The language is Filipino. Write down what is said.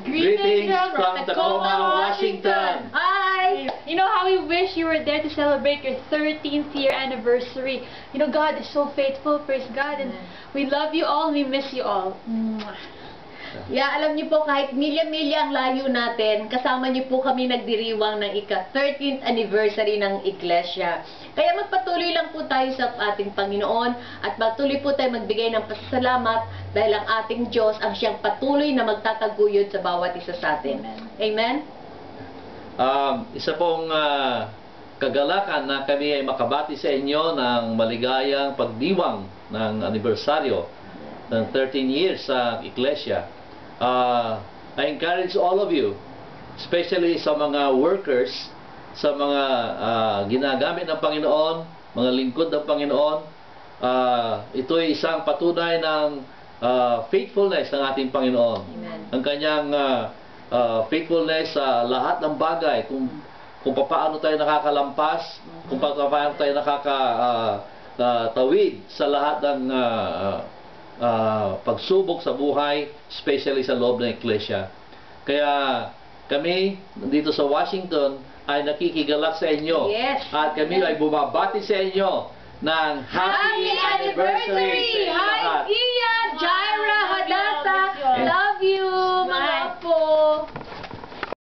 Greetings from Tacoma, Washington. Hi! You know how we wish you were there to celebrate your 13th year anniversary. You know, God is so faithful, praise God, and we love you all and we miss you all. Yeah, alam niyo po, kahit milya-milya ang layo natin, kasama niyo po kami nagdiriwang ng ika-13th anniversary ng Iglesia. Kaya magpatuloy lang po tayo sa ating Panginoon at patuloy po tayo magbigay ng pasasalamat dahil ang ating Diyos ang siyang patuloy na magtataguyod sa bawat isa sa atin. Amen? Isa pong kagalakan na kami ay makabati sa inyo ng maligayang pagdiwang ng anibersaryo ng 13 years sa Iglesia. I encourage all of you, especially sa mga workers, sa mga ginagamit ng Panginoon, mga lingkod ng Panginoon. Ito ay isang patunay ng faithfulness ng ating Panginoon. Amen. Ang kanyang faithfulness sa lahat ng bagay, kung paano tayo nakakalampas, kung paano tayo nakakatawid sa lahat ng pagsubok sa buhay, especially sa loob ng Iglesia. Kaya kami dito sa Washington ay nakikigalak sa inyo. Yes. At kami ay bumabati sa inyo ng Happy Anniversary sa inyong lahat. Hi, Ian, Jaira,